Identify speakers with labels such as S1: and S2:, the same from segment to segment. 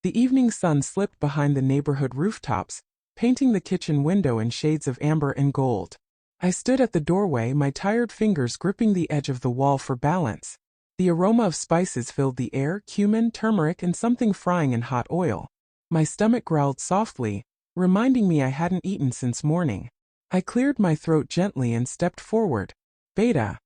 S1: The evening sun slipped behind the neighborhood rooftops, painting the kitchen window in shades of amber and gold. I stood at the doorway, my tired fingers gripping the edge of the wall for balance. The aroma of spices filled the air, cumin, turmeric, and something frying in hot oil. My stomach growled softly, reminding me I hadn't eaten since morning. I cleared my throat gently and stepped forward. Beta,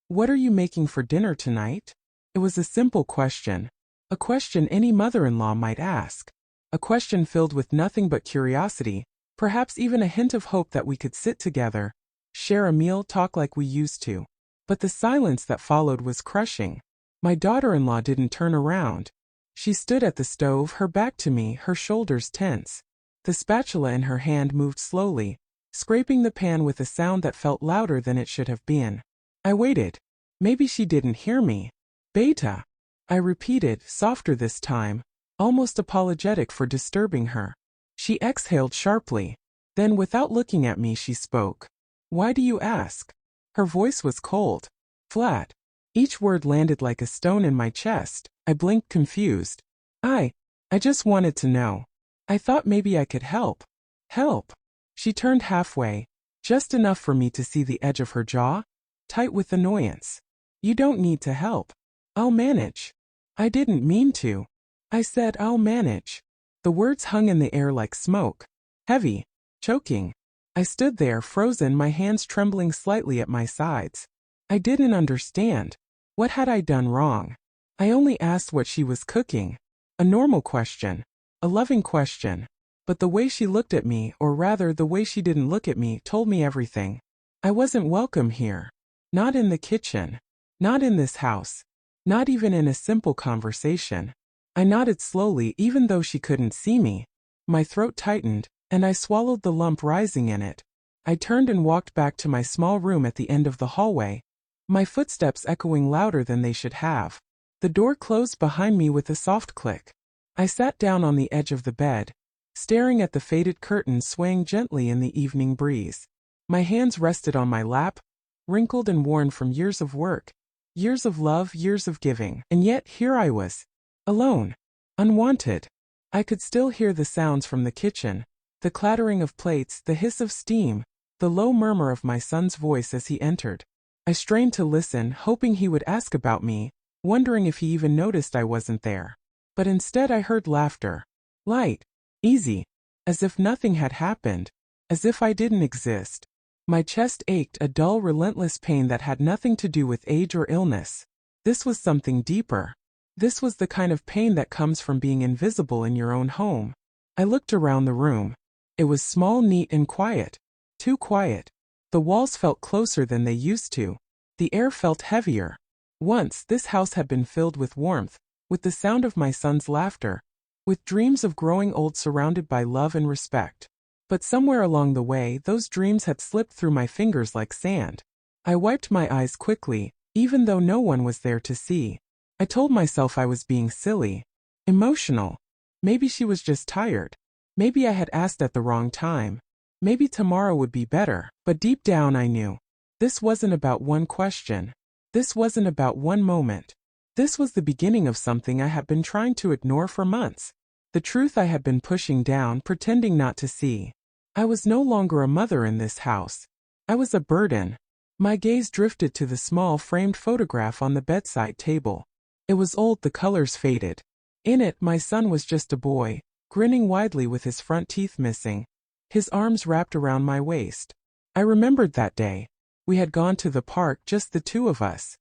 S1: what are you making for dinner tonight? It was a simple question. A question any mother-in-law might ask. A question filled with nothing but curiosity, perhaps even a hint of hope that we could sit together, share a meal, talk like we used to. But the silence that followed was crushing. My daughter-in-law didn't turn around. She stood at the stove, her back to me, her shoulders tense. The spatula in her hand moved slowly, scraping the pan with a sound that felt louder than it should have been. I waited. Maybe she didn't hear me. Beta, I repeated, softer this time, almost apologetic for disturbing her. She exhaled sharply. Then, without looking at me, she spoke. Why do you ask? Her voice was cold, flat. Each word landed like a stone in my chest. I blinked, confused. I just wanted to know. I thought maybe I could help. Help? She turned halfway, just enough for me to see the edge of her jaw, tight with annoyance. You don't need to help. I'll manage. I didn't mean to. I said I'll manage. The words hung in the air like smoke. Heavy. Choking. I stood there, frozen, my hands trembling slightly at my sides. I didn't understand. What had I done wrong? I only asked what she was cooking. A normal question. A loving question. But the way she looked at me, or rather the way she didn't look at me, told me everything. I wasn't welcome here. Not in the kitchen. Not in this house. Not even in a simple conversation. I nodded slowly, even though she couldn't see me. My throat tightened, and I swallowed the lump rising in it. I turned and walked back to my small room at the end of the hallway, my footsteps echoing louder than they should have. The door closed behind me with a soft click. I sat down on the edge of the bed, staring at the faded curtains swaying gently in the evening breeze. My hands rested on my lap, wrinkled and worn from years of work, years of love, years of giving, and yet here I was, alone, unwanted. I could still hear the sounds from the kitchen, the clattering of plates, the hiss of steam, the low murmur of my son's voice as he entered. I strained to listen, hoping he would ask about me, wondering if he even noticed I wasn't there. But instead I heard laughter. Light. Easy. As if nothing had happened. As if I didn't exist. My chest ached, a dull, relentless pain that had nothing to do with age or illness. This was something deeper. This was the kind of pain that comes from being invisible in your own home. I looked around the room. It was small, neat, and quiet. Too quiet. The walls felt closer than they used to. The air felt heavier. Once, this house had been filled with warmth, with the sound of my son's laughter, with dreams of growing old surrounded by love and respect. But somewhere along the way, those dreams had slipped through my fingers like sand. I wiped my eyes quickly, even though no one was there to see. I told myself I was being silly, emotional. Maybe she was just tired. Maybe I had asked at the wrong time. Maybe tomorrow would be better. But deep down I knew. This wasn't about one question. This wasn't about one moment. This was the beginning of something I had been trying to ignore for months. The truth I had been pushing down, pretending not to see. I was no longer a mother in this house. I was a burden. My gaze drifted to the small framed photograph on the bedside table. It was old, the colors faded. In it, my son was just a boy, grinning widely with his front teeth missing, his arms wrapped around my waist. I remembered that day. We had gone to the park, just the two of us.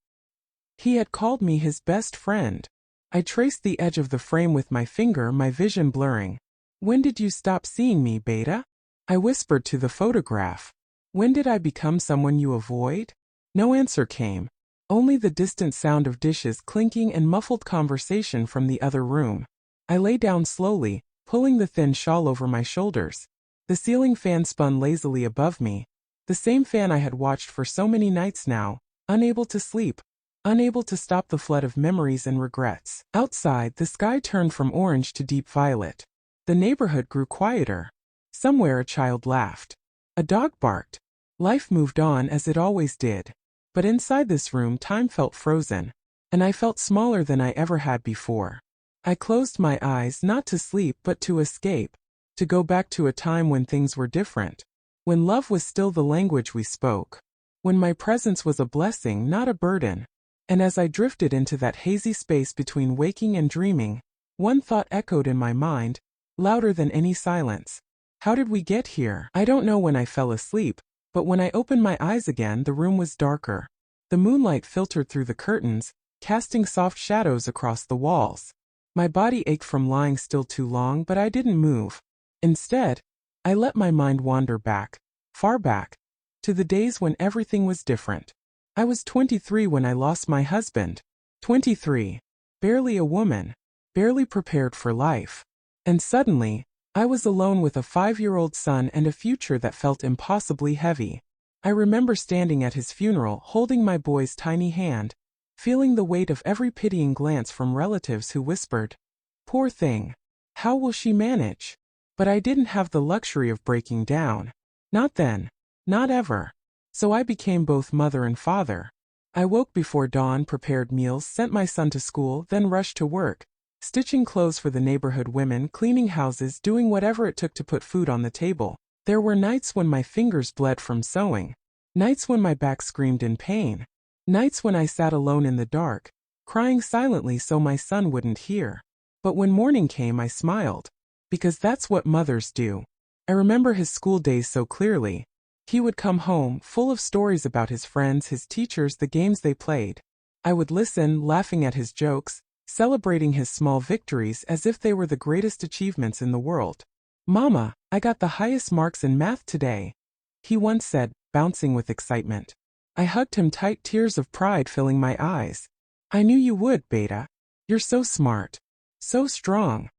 S1: He had called me his best friend. I traced the edge of the frame with my finger, my vision blurring. When did you stop seeing me, Beta? I whispered to the photograph. When did I become someone you avoid? No answer came. Only the distant sound of dishes clinking and muffled conversation from the other room. I lay down slowly, pulling the thin shawl over my shoulders. The ceiling fan spun lazily above me. The same fan I had watched for so many nights now, unable to sleep, unable to stop the flood of memories and regrets. Outside, the sky turned from orange to deep violet. The neighborhood grew quieter. Somewhere a child laughed. A dog barked. Life moved on as it always did. But inside this room time felt frozen, and I felt smaller than I ever had before. I closed my eyes not to sleep but to escape, to go back to a time when things were different, when love was still the language we spoke, when my presence was a blessing, not a burden. And as I drifted into that hazy space between waking and dreaming, one thought echoed in my mind, louder than any silence. How did we get here? I don't know when I fell asleep, but when I opened my eyes again, the room was darker. The moonlight filtered through the curtains, casting soft shadows across the walls. My body ached from lying still too long, but I didn't move. Instead, I let my mind wander back, far back, to the days when everything was different. I was 23 when I lost my husband. 23. Barely a woman. Barely prepared for life. And suddenly, I was alone with a 5-year-old son and a future that felt impossibly heavy. I remember standing at his funeral, holding my boy's tiny hand, feeling the weight of every pitying glance from relatives who whispered, "Poor thing. How will she manage?" But I didn't have the luxury of breaking down. Not then. Not ever. So I became both mother and father. I woke before dawn, prepared meals, sent my son to school, then rushed to work, stitching clothes for the neighborhood women, cleaning houses, doing whatever it took to put food on the table. There were nights when my fingers bled from sewing, nights when my back screamed in pain, nights when I sat alone in the dark, crying silently so my son wouldn't hear. But when morning came, I smiled, because that's what mothers do. I remember his school days so clearly. He would come home, full of stories about his friends, his teachers, the games they played. I would listen, laughing at his jokes, celebrating his small victories as if they were the greatest achievements in the world. "Mama, I got the highest marks in math today," he once said, bouncing with excitement. I hugged him tight, tears of pride filling my eyes. "I knew you would, Beta. You're so smart. So strong."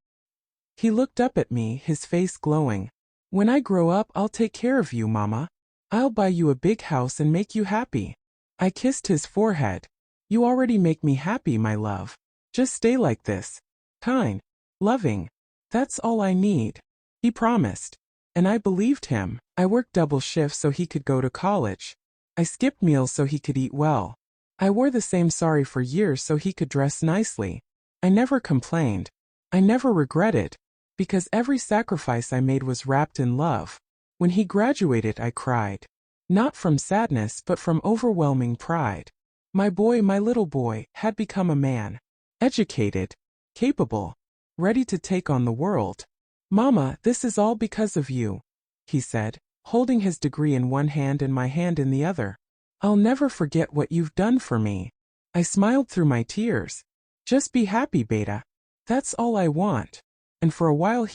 S1: He looked up at me, his face glowing. "When I grow up, I'll take care of you, Mama. I'll buy you a big house and make you happy." I kissed his forehead. "You already make me happy, my love. Just stay like this. Kind. Loving. That's all I need." He promised. And I believed him. I worked double shifts so he could go to college. I skipped meals so he could eat well. I wore the same sari for years so he could dress nicely. I never complained. I never regretted. Because every sacrifice I made was wrapped in love. When he graduated, I cried. Not from sadness but from overwhelming pride. My boy, my little boy, had become a man. Educated. Capable. Ready to take on the world. "Mama, this is all because of you," he said, holding his degree in one hand and my hand in the other. "I'll never forget what you've done for me." I smiled through my tears. "Just be happy, Beta. That's all I want." And for a while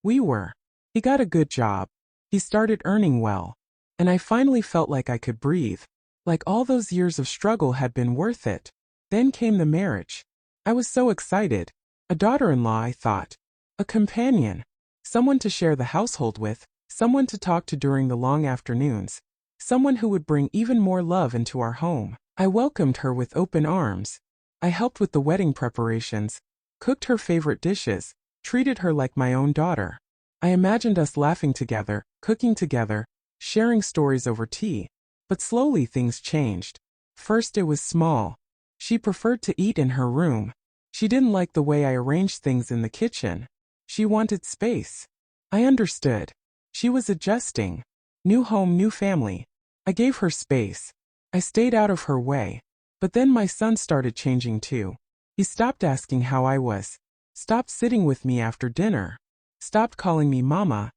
S1: we were. He got a good job. He started earning well. And I finally felt like I could breathe. Like all those years of struggle had been worth it. Then came the marriage. I was so excited. A daughter-in-law, I thought. A companion. Someone to share the household with. Someone to talk to during the long afternoons. Someone who would bring even more love into our home. I welcomed her with open arms. I helped with the wedding preparations. Cooked her favorite dishes. Treated her like my own daughter. I imagined us laughing together, cooking together, sharing stories over tea. But slowly things changed. First it was small. She preferred to eat in her room. She didn't like the way I arranged things in the kitchen. She wanted space. I understood. She was adjusting. New home, new family. I gave her space. I stayed out of her way. But then my son started changing too. He stopped asking how I was. Stopped sitting with me after dinner. Stopped calling me Mama,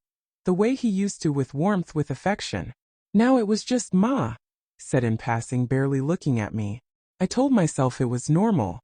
S1: the way he used to, with warmth, with affection. Now it was just Ma, said in passing, barely looking at me. I told myself it was normal.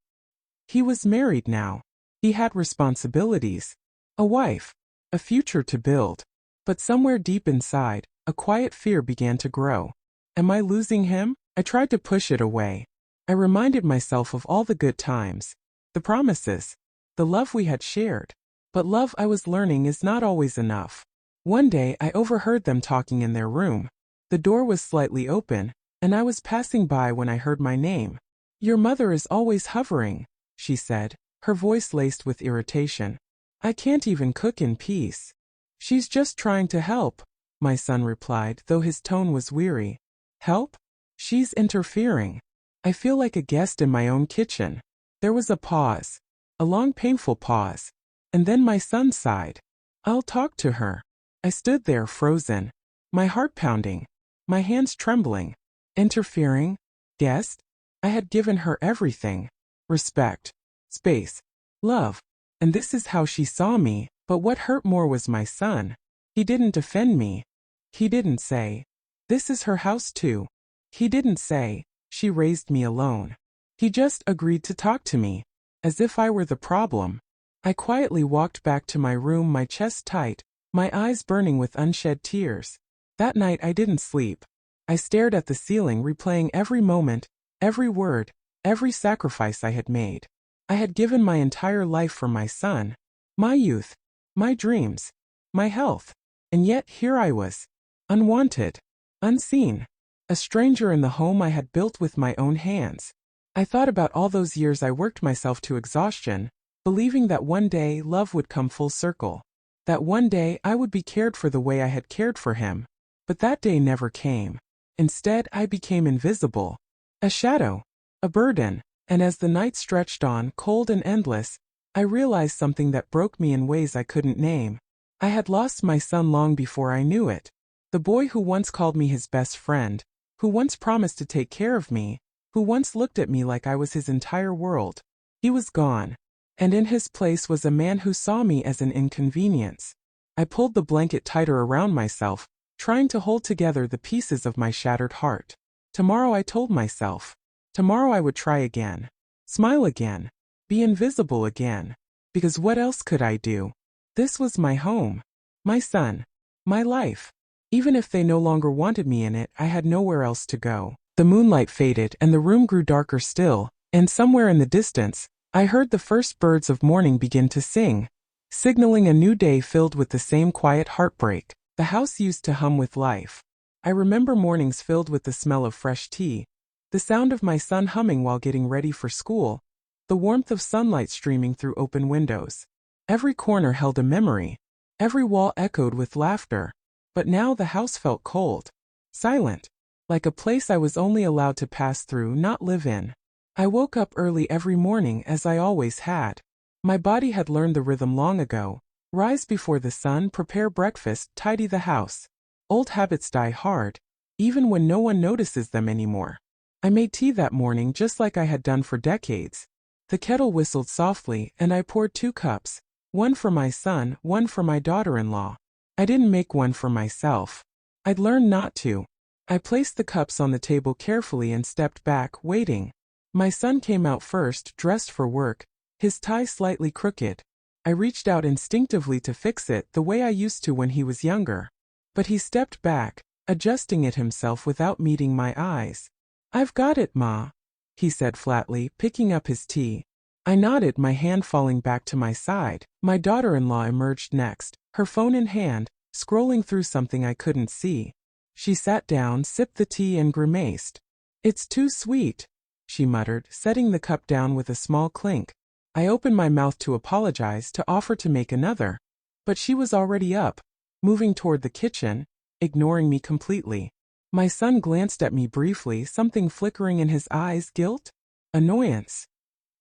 S1: He was married now. He had responsibilities. A wife. A future to build. But somewhere deep inside, a quiet fear began to grow. Am I losing him? I tried to push it away. I reminded myself of all the good times. The promises. The love we had shared. But love, I was learning, is not always enough. One day I overheard them talking in their room. The door was slightly open, and I was passing by when I heard my name. "Your mother is always hovering," she said, her voice laced with irritation. "I can't even cook in peace." "She's just trying to help," my son replied, though his tone was weary. "Help? She's interfering. I feel like a guest in my own kitchen." There was a pause. A long painful pause. And then my son sighed. I'll talk to her. I stood there frozen, my heart pounding, my hands trembling. Interfering? Guest? I had given her everything. Respect, space, love. And this is how she saw me. But what hurt more was my son. He didn't defend me. He didn't say, this is her house too. He didn't say, she raised me alone. He just agreed to talk to me, as if I were the problem. I quietly walked back to my room, my chest tight, my eyes burning with unshed tears. That night I didn't sleep. I stared at the ceiling, replaying every moment, every word, every sacrifice I had made. I had given my entire life for my son, my youth, my dreams, my health. And yet here I was, unwanted, unseen, a stranger in the home I had built with my own hands. I thought about all those years I worked myself to exhaustion, believing that one day love would come full circle, that one day I would be cared for the way I had cared for him. But that day never came. Instead, I became invisible, a shadow, a burden, and as the night stretched on, cold and endless, I realized something that broke me in ways I couldn't name. I had lost my son long before I knew it. The boy who once called me his best friend, who once promised to take care of me, who once looked at me like I was his entire world. He was gone. And in his place was a man who saw me as an inconvenience. I pulled the blanket tighter around myself, trying to hold together the pieces of my shattered heart. Tomorrow, I told myself. Tomorrow I would try again. Smile again. Be invisible again. Because what else could I do? This was my home. My son. My life. Even if they no longer wanted me in it, I had nowhere else to go. The moonlight faded and the room grew darker still, and somewhere in the distance, I heard the first birds of morning begin to sing, signaling a new day filled with the same quiet heartbreak. The house used to hum with life. I remember mornings filled with the smell of fresh tea, the sound of my son humming while getting ready for school, the warmth of sunlight streaming through open windows. Every corner held a memory. Every wall echoed with laughter. But now the house felt cold, silent, like a place I was only allowed to pass through, not live in. I woke up early every morning as I always had. My body had learned the rhythm long ago. Rise before the sun, prepare breakfast, tidy the house. Old habits die hard, even when no one notices them anymore. I made tea that morning just like I had done for decades. The kettle whistled softly and I poured 2 cups, one for my son, one for my daughter-in-law. I didn't make one for myself. I'd learned not to. I placed the cups on the table carefully and stepped back, waiting. My son came out first, dressed for work, his tie slightly crooked. I reached out instinctively to fix it the way I used to when he was younger. But he stepped back, adjusting it himself without meeting my eyes. "I've got it, Ma," he said flatly, picking up his tea. I nodded, my hand falling back to my side. My daughter-in-law emerged next, her phone in hand, scrolling through something I couldn't see. She sat down, sipped the tea and grimaced. "It's too sweet," she muttered, setting the cup down with a small clink. I opened my mouth to apologize, to offer to make another. But she was already up, moving toward the kitchen, ignoring me completely. My son glanced at me briefly, something flickering in his eyes, guilt? Annoyance.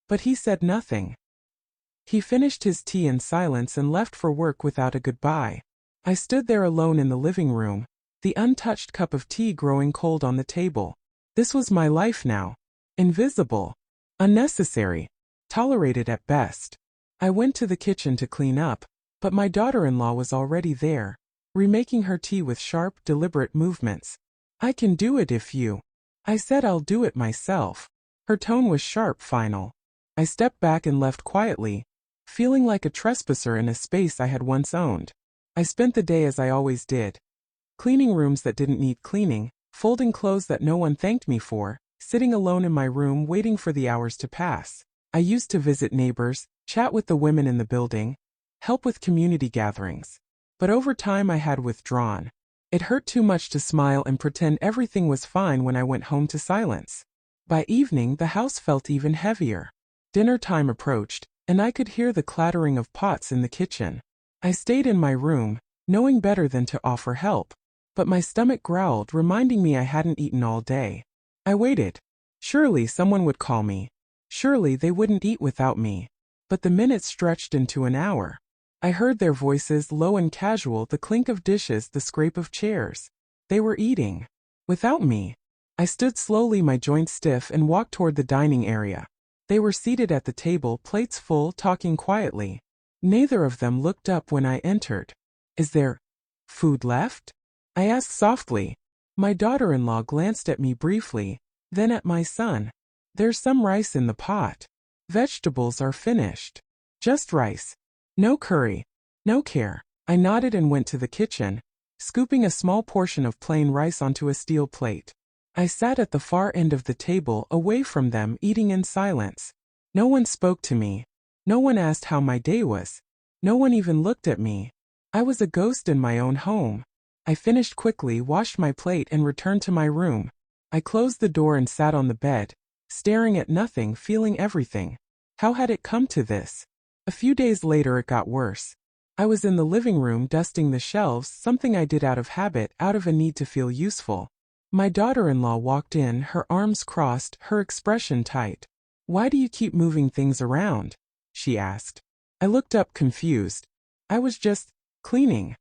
S1: But he said nothing. He finished his tea in silence and left for work without a goodbye. I stood there alone in the living room, the untouched cup of tea growing cold on the table. This was my life now. Invisible. Unnecessary. Tolerated at best. I went to the kitchen to clean up, but my daughter-in-law was already there, remaking her tea with sharp, deliberate movements. "I can do it if you." I said I'll do it myself. Her tone was sharp, final. I stepped back and left quietly, feeling like a trespasser in a space I had once owned. I spent the day as I always did. Cleaning rooms that didn't need cleaning, folding clothes that no one thanked me for, sitting alone in my room waiting for the hours to pass. I used to visit neighbors, chat with the women in the building, help with community gatherings. But over time I had withdrawn. It hurt too much to smile and pretend everything was fine when I went home to silence. By evening, the house felt even heavier. Dinner time approached, and I could hear the clattering of pots in the kitchen. I stayed in my room, knowing better than to offer help. But my stomach growled, reminding me I hadn't eaten all day. I waited. Surely someone would call me. Surely they wouldn't eat without me. but the minutes stretched into an hour. I heard their voices, low and casual, the clink of dishes, the scrape of chairs. They were eating. Without me. I stood slowly, my joints stiff, and walked toward the dining area. They were seated at the table, plates full, talking quietly. Neither of them looked up when I entered. Is there food left? I asked softly. My daughter-in-law glanced at me briefly, then at my son. There's some rice in the pot. Vegetables are finished. Just rice. No curry. No care. I nodded and went to the kitchen, scooping a small portion of plain rice onto a steel plate. I sat at the far end of the table, away from them, eating in silence. No one spoke to me. No one asked how my day was. No one even looked at me. I was a ghost in my own home. I finished quickly, washed my plate, and returned to my room. I closed the door and sat on the bed, staring at nothing, feeling everything. How had it come to this? A few days later it got worse. I was in the living room dusting the shelves, something I did out of habit, out of a need to feel useful. My daughter-in-law walked in, her arms crossed, her expression tight. "Why do you keep moving things around?" she asked. I looked up, confused. I was just cleaning.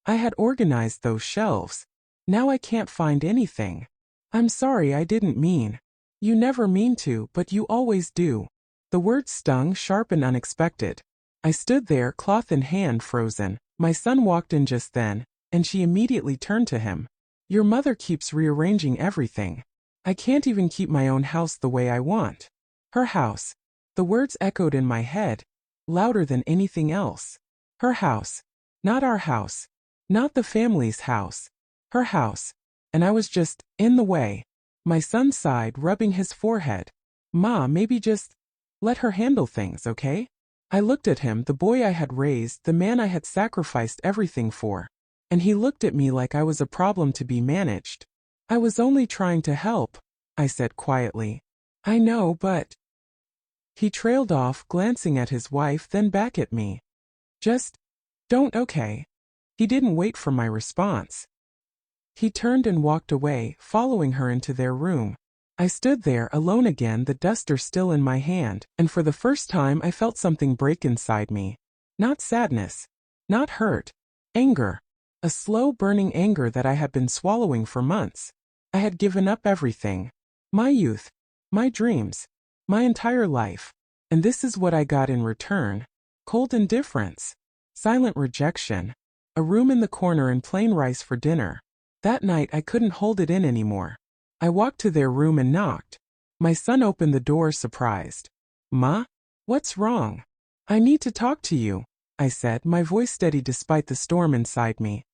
S1: I had organized those shelves. Now I can't find anything. "I'm sorry, I didn't mean." "You never mean to, but you always do." The words stung, sharp and unexpected. I stood there, cloth in hand, frozen. My son walked in just then, and she immediately turned to him. "Your mother keeps rearranging everything. I can't even keep my own house the way I want." Her house. The words echoed in my head, louder than anything else. Her house. Not our house. Not the family's house. Her house. And I was just in the way. My son sighed, rubbing his forehead. "Ma, maybe just let her handle things, okay?" I looked at him, the boy I had raised, the man I had sacrificed everything for. And he looked at me like I was a problem to be managed. "I was only trying to help," I said quietly. "I know, but—" He trailed off, glancing at his wife, then back at me. "Just don't, okay?" He didn't wait for my response. He turned and walked away, following her into their room. I stood there, alone again, the duster still in my hand, and for the first time I felt something break inside me. Not sadness. Not hurt. Anger. A slow, burning anger that I had been swallowing for months. I had given up everything. My youth. My dreams. My entire life. And this is what I got in return. Cold indifference. Silent rejection. A room in the corner and plain rice for dinner. That night I couldn't hold it in anymore. I walked to their room and knocked. My son opened the door, surprised. "Ma? What's wrong?" "I need to talk to you," I said, my voice steady despite the storm inside me.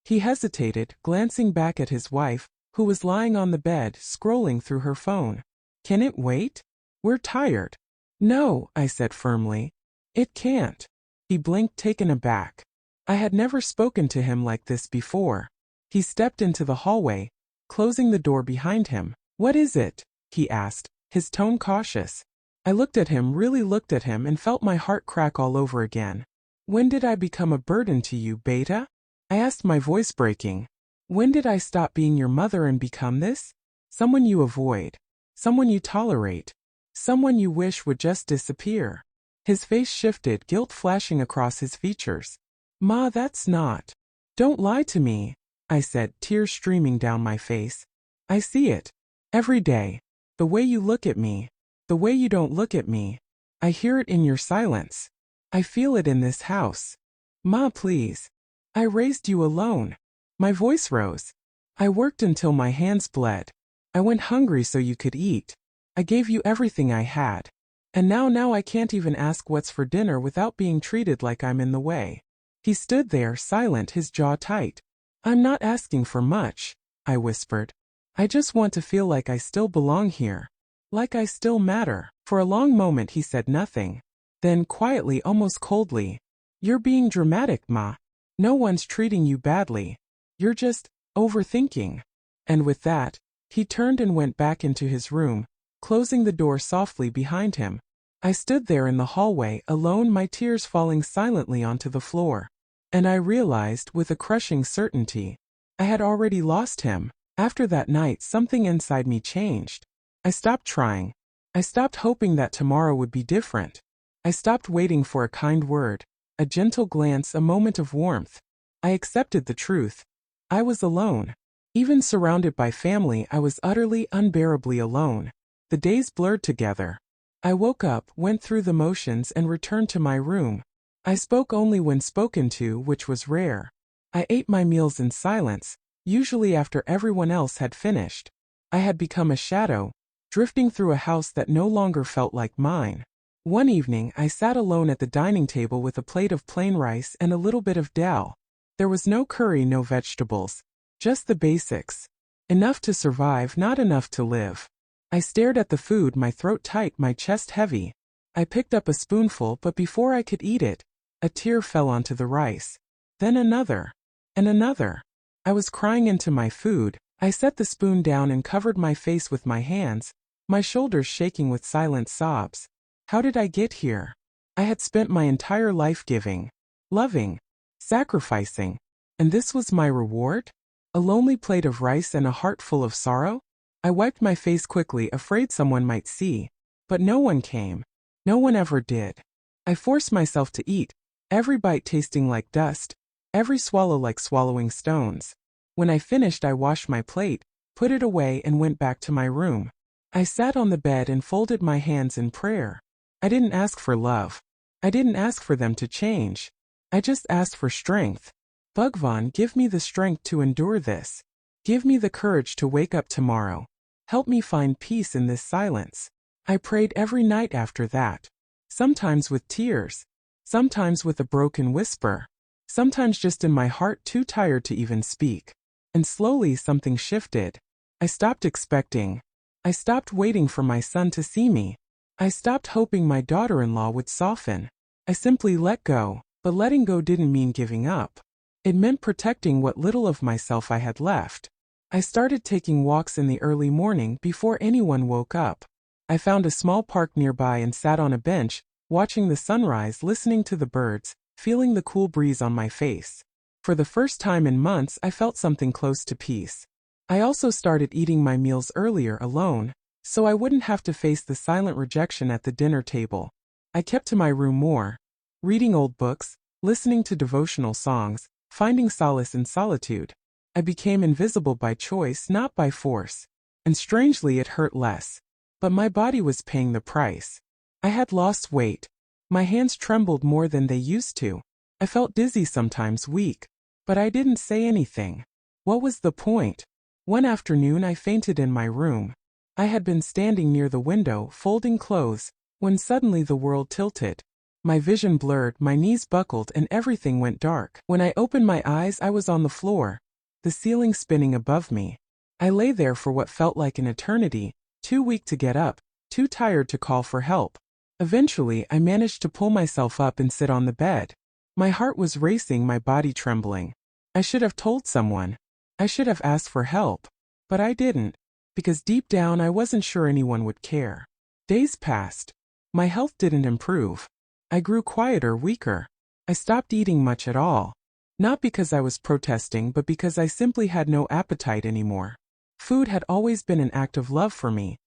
S1: He hesitated, glancing back at his wife, who was lying on the bed, scrolling through her phone. "Can it wait? We're tired." "No," I said firmly. "It can't." He blinked, taken aback. I had never spoken to him like this before. He stepped into the hallway, closing the door behind him. "What is it?" he asked, his tone cautious. I looked at him, really looked at him, and felt my heart crack all over again. "When did I become a burden to you, Beta?" I asked, my voice breaking. "When did I stop being your mother and become this? Someone you avoid. Someone you tolerate. Someone you wish would just disappear." His face shifted, guilt flashing across his features. "Ma, that's not—" "Don't lie to me," I said, tears streaming down my face. "I see it. Every day. The way you look at me. The way you don't look at me. I hear it in your silence. I feel it in this house. Ma, please. I raised you alone." My voice rose. "I worked until my hands bled. I went hungry so you could eat. I gave you everything I had. And now I can't even ask what's for dinner without being treated like I'm in the way." He stood there, silent, his jaw tight. "I'm not asking for much," I whispered. "I just want to feel like I still belong here. Like I still matter." For a long moment he said nothing. Then, quietly, almost coldly, "You're being dramatic, Ma. No one's treating you badly. You're just overthinking." And with that, he turned and went back into his room, closing the door softly behind him. I stood there in the hallway, alone, my tears falling silently onto the floor. And I realized, with a crushing certainty, I had already lost him. After that night, something inside me changed. I stopped trying. I stopped hoping that tomorrow would be different. I stopped waiting for a kind word, a gentle glance, a moment of warmth. I accepted the truth. I was alone. Even surrounded by family, I was utterly, unbearably alone. The days blurred together. I woke up, went through the motions, and returned to my room. I spoke only when spoken to, which was rare. I ate my meals in silence, usually after everyone else had finished. I had become a shadow, drifting through a house that no longer felt like mine. One evening, I sat alone at the dining table with a plate of plain rice and a little bit of dal. There was no curry, no vegetables. Just the basics. Enough to survive, not enough to live. I stared at the food, my throat tight, my chest heavy. I picked up a spoonful, but before I could eat it, a tear fell onto the rice. Then another. And another. I was crying into my food. I set the spoon down and covered my face with my hands, my shoulders shaking with silent sobs. How did I get here? I had spent my entire life giving, loving, sacrificing. And this was my reward? A lonely plate of rice and a heart full of sorrow? I wiped my face quickly, afraid someone might see. But no one came. No one ever did. I forced myself to eat, every bite tasting like dust, every swallow like swallowing stones. When I finished, I washed my plate, put it away, and went back to my room. I sat on the bed and folded my hands in prayer. I didn't ask for love. I didn't ask for them to change. I just asked for strength. Bhagwan, give me the strength to endure this. Give me the courage to wake up tomorrow. Help me find peace in this silence. I prayed every night after that. Sometimes with tears. Sometimes with a broken whisper. Sometimes just in my heart, too tired to even speak. And slowly something shifted. I stopped expecting. I stopped waiting for my son to see me. I stopped hoping my daughter-in-law would soften. I simply let go, but letting go didn't mean giving up. It meant protecting what little of myself I had left. I started taking walks in the early morning before anyone woke up. I found a small park nearby and sat on a bench, watching the sunrise, listening to the birds, feeling the cool breeze on my face. For the first time in months, I felt something close to peace. I also started eating my meals earlier alone, so I wouldn't have to face the silent rejection at the dinner table. I kept to my room more, reading old books, listening to devotional songs, finding solace in solitude. I became invisible by choice, not by force. And strangely, it hurt less. But my body was paying the price. I had lost weight. My hands trembled more than they used to. I felt dizzy, sometimes weak. But I didn't say anything. What was the point? One afternoon I fainted in my room. I had been standing near the window, folding clothes, when suddenly the world tilted. My vision blurred, my knees buckled, and everything went dark. When I opened my eyes, I was on the floor, the ceiling spinning above me. I lay there for what felt like an eternity, too weak to get up, too tired to call for help. Eventually, I managed to pull myself up and sit on the bed. My heart was racing, my body trembling. I should have told someone. I should have asked for help. But I didn't, because deep down I wasn't sure anyone would care. Days passed. My health didn't improve. I grew quieter, weaker. I stopped eating much at all. Not because I was protesting, but because I simply had no appetite anymore. Food had always been an act of love for me.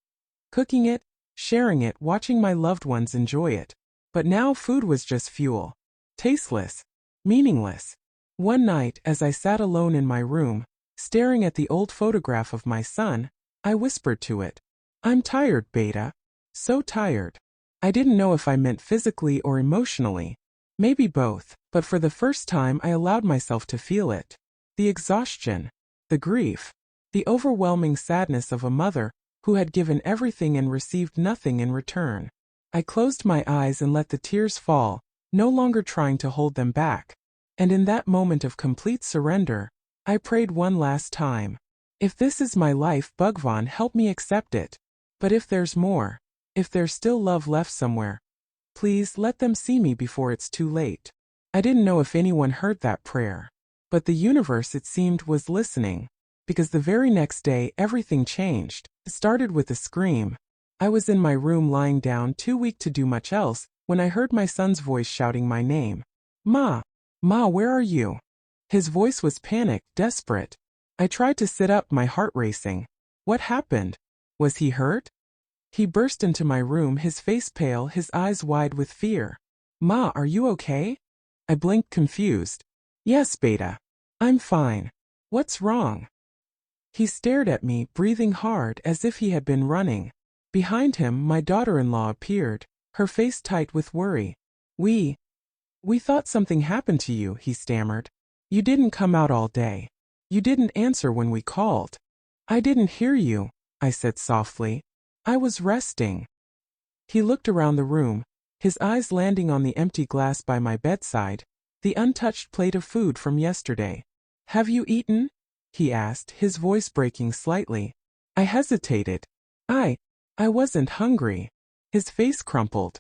S1: Cooking it, sharing it, watching my loved ones enjoy it. But now food was just fuel. Tasteless. Meaningless. One night, as I sat alone in my room, staring at the old photograph of my son, I whispered to it, "I'm tired, Beta. So tired." I didn't know if I meant physically or emotionally. Maybe both, but for the first time I allowed myself to feel it. The exhaustion. The grief. The overwhelming sadness of a mother who had given everything and received nothing in return. I closed my eyes and let the tears fall, no longer trying to hold them back. And in that moment of complete surrender, I prayed one last time. If this is my life, Bhagwan, help me accept it. But if there's more, if there's still love left somewhere, please let them see me before it's too late. I didn't know if anyone heard that prayer. But the universe, it seemed, was listening. Because the very next day, everything changed. It started with a scream. I was in my room lying down, too weak to do much else, when I heard my son's voice shouting my name. "Ma! Ma, where are you?" His voice was panicked, desperate. I tried to sit up, my heart racing. What happened? Was he hurt? He burst into my room, his face pale, his eyes wide with fear. Ma, are you okay? I blinked confused. Yes, Beta. I'm fine. What's wrong? He stared at me, breathing hard as if he had been running. Behind him, my daughter-in-law appeared, her face tight with worry. We thought something happened to you, he stammered. You didn't come out all day. You didn't answer when we called. I didn't hear you, I said softly. I was resting. He looked around the room, his eyes landing on the empty glass by my bedside, the untouched plate of food from yesterday. Have you eaten? He asked, his voice breaking slightly. I hesitated. I wasn't hungry. His face crumpled.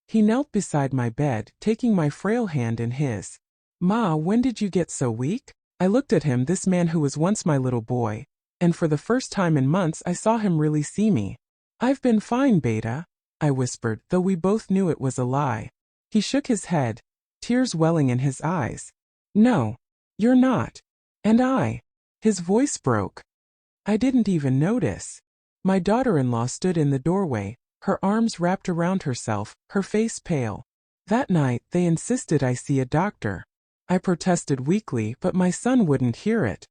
S1: He knelt beside my bed, taking my frail hand in his. Ma, when did you get so weak? I looked at him, this man who was once my little boy, and for the first time in months I saw him really see me. I've been fine, Beta, I whispered, though we both knew it was a lie. He shook his head, tears welling in his eyes. No, you're not. And his voice broke. I didn't even notice. My daughter-in-law stood in the doorway, her arms wrapped around herself, her face pale. That night, they insisted I see a doctor. I protested weakly, but my son wouldn't hear it.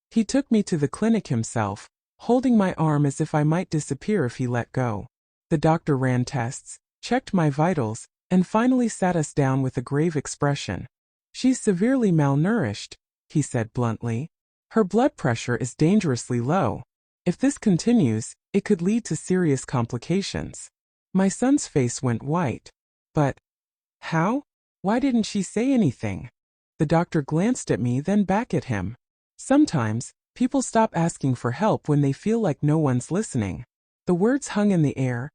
S1: He took me to the clinic himself, holding my arm as if I might disappear if he let go. The doctor ran tests, checked my vitals, and finally sat us down with a grave expression. She's severely malnourished, he said bluntly. Her blood pressure is dangerously low. If this continues, it could lead to serious complications. My son's face went white. But how? Why didn't she say anything? The doctor glanced at me, then back at him. Sometimes, people stop asking for help when they feel like no one's listening. The words hung in the air,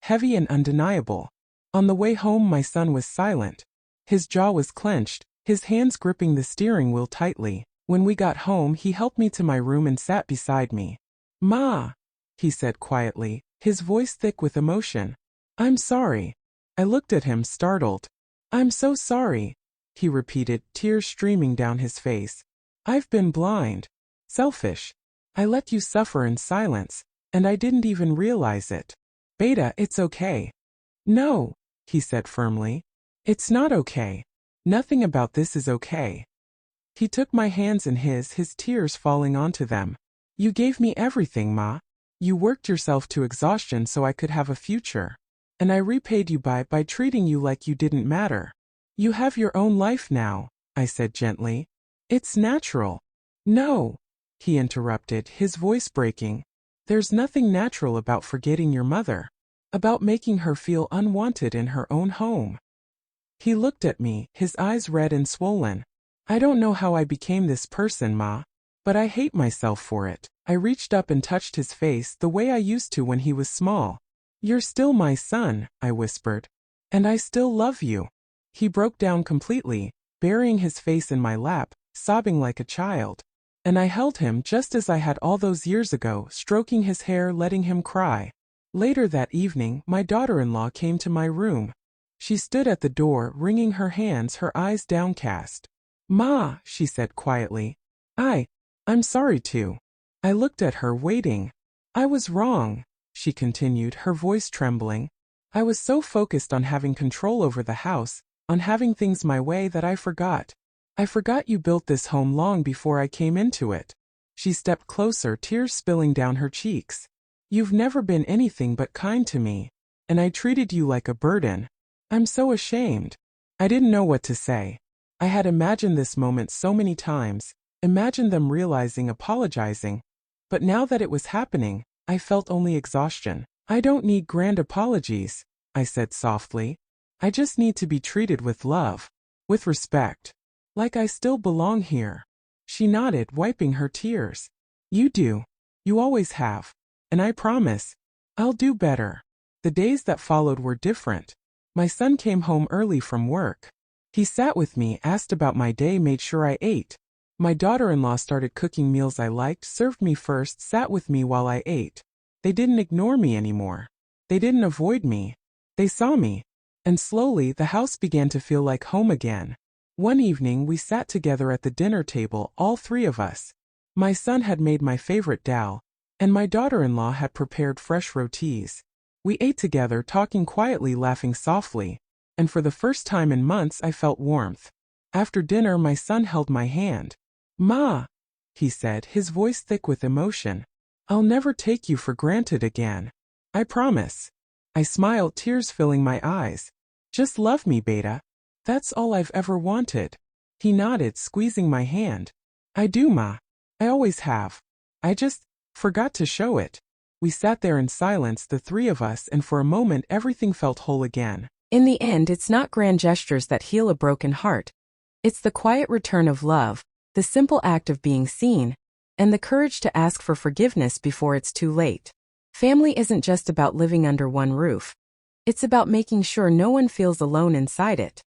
S1: heavy and undeniable. On the way home, my son was silent. His jaw was clenched, his hands gripping the steering wheel tightly. When we got home, he helped me to my room and sat beside me. Ma, he said quietly, his voice thick with emotion. I'm sorry. I looked at him, startled. I'm so sorry, he repeated, tears streaming down his face. I've been blind. Selfish. I let you suffer in silence, and I didn't even realize it. Beta, it's okay. No, he said firmly. It's not okay. Nothing about this is okay. He took my hands in his tears falling onto them. You gave me everything, Ma. You worked yourself to exhaustion so I could have a future. And I repaid you by treating you like you didn't matter. You have your own life now, I said gently. It's natural. No, he interrupted, his voice breaking. There's nothing natural about forgetting your mother. About making her feel unwanted in her own home. He looked at me, his eyes red and swollen. I don't know how I became this person, Ma. But I hate myself for it. I reached up and touched his face the way I used to when he was small. You're still my son, I whispered. And I still love you. He broke down completely, burying his face in my lap, sobbing like a child. And I held him just as I had all those years ago, stroking his hair, letting him cry. Later that evening, my daughter-in-law came to my room. She stood at the door, wringing her hands, her eyes downcast. Ma, she said quietly. I'm sorry too. I looked at her, waiting. I was wrong, she continued, her voice trembling. I was so focused on having control over the house, on having things my way, that I forgot. I forgot you built this home long before I came into it. She stepped closer, tears spilling down her cheeks. You've never been anything but kind to me, and I treated you like a burden. I'm so ashamed. I didn't know what to say. I had imagined this moment so many times, imagined them realizing, apologizing. But now that it was happening, I felt only exhaustion. I don't need grand apologies, I said softly. I just need to be treated with love, with respect. Like I still belong here. She nodded, wiping her tears. You do. You always have. And I promise, I'll do better. The days that followed were different. My son came home early from work. He sat with me, asked about my day, made sure I ate. My daughter-in-law started cooking meals I liked, served me first, sat with me while I ate. They didn't ignore me anymore. They didn't avoid me. They saw me. And slowly, the house began to feel like home again. One evening, we sat together at the dinner table, all three of us. My son had made my favorite dal, and my daughter-in-law had prepared fresh rotis. We ate together, talking quietly, laughing softly, and for the first time in months I felt warmth. After dinner, my son held my hand. "Ma," he said, his voice thick with emotion, "I'll never take you for granted again. I promise." I smiled, tears filling my eyes. "Just love me, Beta. That's all I've ever wanted." He nodded, squeezing my hand. "I do, Ma. I always have. I just forgot to show it." We sat there in silence, the three of us, and for a moment everything felt whole again. In the end, it's not grand gestures that heal a broken heart. It's the quiet return of love, the simple act of being seen, and the courage to ask for forgiveness before it's too late. Family isn't just about living under one roof. It's about making sure no one feels alone inside it.